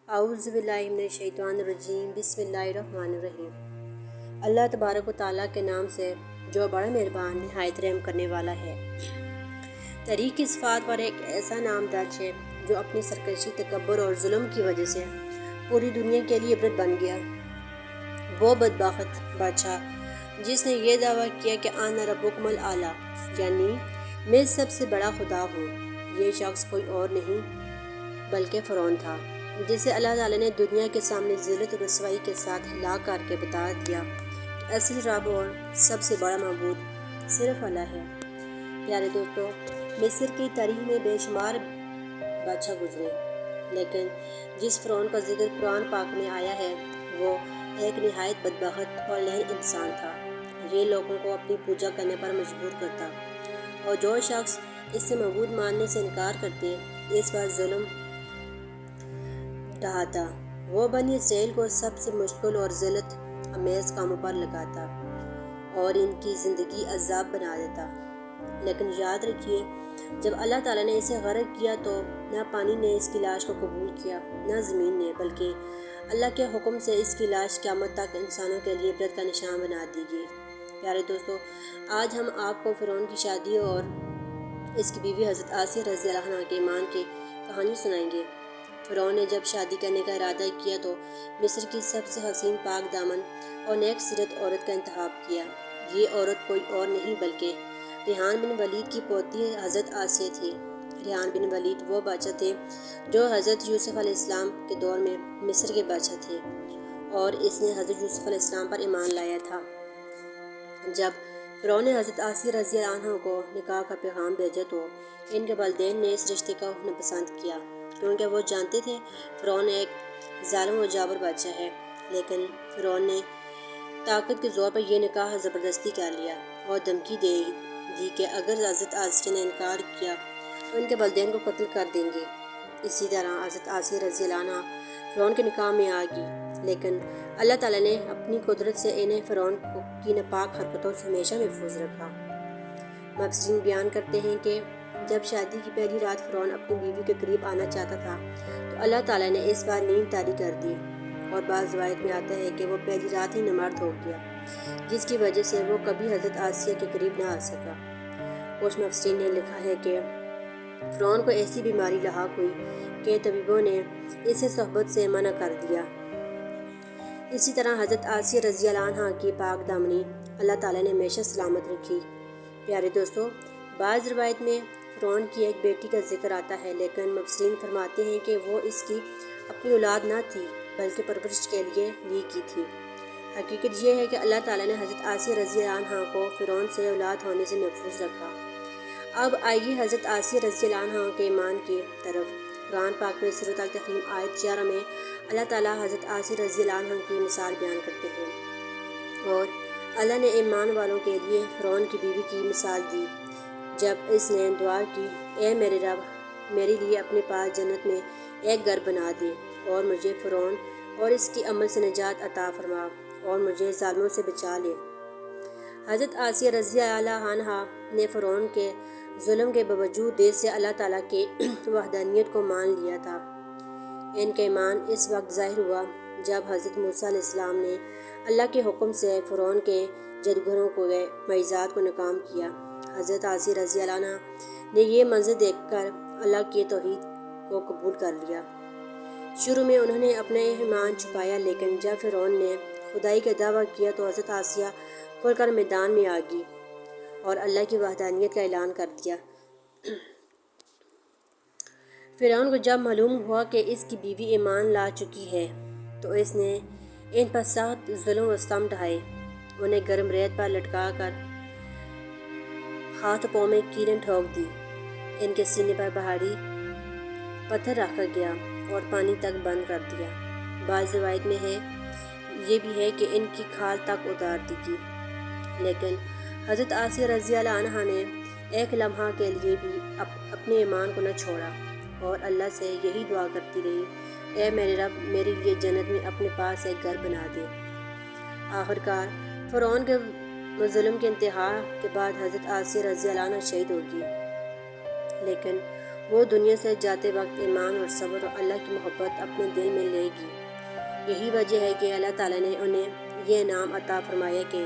اعوذ باللہ من الشیطان الرجیم بسم اللہ الرحمن الرحیم۔ اللہ تبارک و تعالیٰ کے نام سے جو بڑا مہربان نہایت رحم کرنے والا ہے۔ طریق کی صفات پر ایک ایسا نام درج ہے جو اپنی سرکشی، تکبر اور ظلم کی وجہ سے پوری دنیا کے لیے عبرت بن گیا۔ وہ بدبخت بادشاہ جس نے یہ دعویٰ کیا کہ انا ربکم الاعلیٰ، یعنی میں سب سے بڑا خدا ہوں، یہ شخص کوئی اور نہیں بلکہ فرعون تھا، جسے اللہ تعالیٰ نے دنیا کے سامنے ذلت و رسوائی کے ساتھ ہلاک کر کے بتا دیا کہ اصل رب اور سب سے بڑا معبود صرف اللہ ہے۔ پیارے دوستو، مصر کی تاریخ میں بے شمار بادشاہ گزرے، لیکن جس فرعون کا ذکر قرآن پاک میں آیا ہے وہ ایک نہایت بدبخت اور لعین انسان تھا۔ یہ لوگوں کو اپنی پوجا کرنے پر مجبور کرتا، اور جو شخص اس سے معبود ماننے سے انکار کرتے اس پر ظلم ڈھاتا۔ وہ بنی اسرائیل کو سب سے مشکل اور ذلت امیز کاموں پر لگاتا اور ان کی زندگی عذاب بنا دیتا۔ لیکن یاد رکھیے، جب اللہ تعالیٰ نے اسے غرق کیا تو نہ پانی نے اس کی لاش کو قبول کیا نہ زمین نے، بلکہ اللہ کے حکم سے اس کی لاش قیامت تک انسانوں کے لیے عبرت کا نشان بنا دی گئی۔ پیارے دوستو، آج ہم آپ کو فرعون کی شادی اور اس کی بیوی حضرت آسیہ رضی اللہ عنہا کے ایمان کی کہانی سنائیں گے۔ فرعون نے جب شادی کرنے کا ارادہ کیا تو مصر کی سب سے حسین، پاک دامن اور نیک سیرت عورت کا انتخاب کیا۔ یہ عورت کوئی اور نہیں بلکہ ریحان بن ولید کی پوتی حضرت آسیہ تھی۔ ریحان بن ولید وہ بادشاہ تھے جو حضرت یوسف علیہ السلام کے دور میں مصر کے بادشاہ تھے، اور اس نے حضرت یوسف علیہ السلام پر ایمان لایا تھا۔ جب فرعون نے حضرت آسیہ رضی اللہ عنہا کو نکاح کا پیغام بھیجا تو ان کے والدین نے اس رشتے کو ناپسند کیا، کیونکہ وہ جانتے تھے فرعون ایک ظالم و جابر بادشاہ ہے۔ لیکن فرعون نے طاقت کے زور پر یہ نکاح زبردستی کر لیا اور دھمکی دے دی کہ اگر حضرت آسیہ نے انکار کیا تو ان کے والدین کو قتل کر دیں گے۔ اسی طرح حضرت آسیہ رضی اللہ عنہا فرعون کے نکاح میں آ گئی، لیکن اللہ تعالیٰ نے اپنی قدرت سے انہیں فرعون کی ناپاک حرکتوں سے ہمیشہ محفوظ رکھا۔ مفسرین بیان کرتے ہیں کہ جب شادی کی پہلی رات فرعون اپنی بیوی کے قریب آنا چاہتا تھا تو اللہ تعالیٰ نے اس بار نیند طاری کر دی، اور بعض روایت میں آتا ہے کہ وہ پہلی رات ہی نامرد ہو گیا، جس کی وجہ سے وہ کبھی حضرت آسیہ کے قریب نہ آ سکا۔ کچھ مفسرین نے لکھا ہے کہ فرعون کو ایسی بیماری لاحق ہوئی کہ طبیبوں نے اسے صحبت سے منع کر دیا۔ اسی طرح حضرت آسیہ رضی اللہ عنہا کی پاک دامنی اللہ تعالیٰ نے ہمیشہ سلامت رکھی۔ پیارے دوستو، بعض روایت میں فرعون کی ایک بیٹی کا ذکر آتا ہے، لیکن مفسرین فرماتے ہیں کہ وہ اس کی اپنی اولاد نہ تھی بلکہ پرورش کے لیے لی کی تھی۔ حقیقت یہ ہے کہ اللہ تعالیٰ نے حضرت آسیہ رضی اللہ عنہا کو فرعون سے اولاد ہونے سے محفوظ رکھا۔ اب آئیے حضرت آسیہ رضی اللہ عنہا کے ایمان کی طرف۔ قرآن پاک میں سورۃ التحریم آیت 11 میں اللہ تعالیٰ حضرت آسیہ رضی اللہ عنہا کی مثال بیان کرتے ہیں، اور اللہ نے ایمان والوں کے لیے فرعون کی بیوی کی مثال دی جب اس نے دعا کی، اے میرے رب، میرے لیے اپنے پاس جنت میں ایک گھر بنا دے اور مجھے فرعون اور اس کے عمل سے نجات عطا فرما اور مجھے ظالموں سے بچا لے۔ حضرت آسیہ رضی اللہ عنہا نے فرعون کے ظلم کے باوجود دل سے اللہ تعالیٰ کی وحدانیت کو مان لیا تھا۔ ان کا ایمان اس وقت ظاہر ہوا جب حضرت موسیٰ علیہ السلام نے اللہ کے حکم سے فرعون کے جادوگروں کو معجزات کو ناکام کیا۔ حضرت آسیہ رضی اللہ عنہا نے یہ منظر دیکھ کر اللہ کی توحید کو قبول کر لیا۔ شروع میں انہوں نے اپنا ایمان چھپایا، لیکن جب فرعون نے خدائی کا دعویٰ کیا تو حضرت آسیہ کھل کر میدان میں آ گئی اور اللہ کی وحدانیت کا اعلان کر دیا۔ فرعون کو جب معلوم ہوا کہ اس کی بیوی ایمان لا چکی ہے تو اس نے ان پر سخت ظلم و ستم ڈھائے، انہیں گرم ریت پر لٹکا کر ہاتھ پاؤں میں کیلیں ٹھوک دی، ان کے سینے پر پہاڑی پتھر رکھا گیا اور پانی تک بند کر دیا۔ بعض روایت میں یہ بھی ہے کہ ان کی کھال تک اتار دی گئی، لیکن حضرت آسیہ رضی اللہ عنہا نے ایک لمحہ کے لیے بھی اپنے ایمان کو نہ چھوڑا اور اللہ سے یہی دعا کرتی رہی، اے میرے رب، میرے لیے جنت میں اپنے پاس ایک گھر بنا دے۔ آخرکار فرعون کے ظلم کے انتہا کے بعد حضرت آسیہ رضی اللہ عنہا شہید ہو گئی، لیکن وہ دنیا سے جاتے وقت ایمان اور صبر اور اللہ کی محبت اپنے دل میں لے گی۔ یہی وجہ ہے کہ اللہ تعالیٰ نے انہیں یہ انعام عطا فرمایا کہ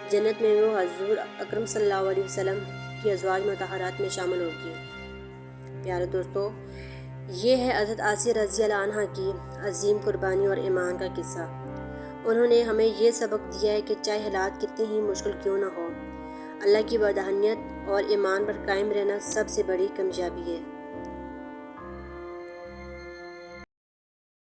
جنت میں وہ حضور اکرم صلی اللہ علیہ وسلم کی ازواج مطہرات میں شامل ہوگی۔ پیارے دوستو، یہ ہے حضرت آسیہ رضی اللہ عنہا کی عظیم قربانی اور ایمان کا قصہ۔ انہوں نے ہمیں یہ سبق دیا ہے کہ چاہے حالات کتنی ہی مشکل کیوں نہ ہو، اللہ کی وحدانیت اور ایمان پر قائم رہنا سب سے بڑی کامیابی ہے۔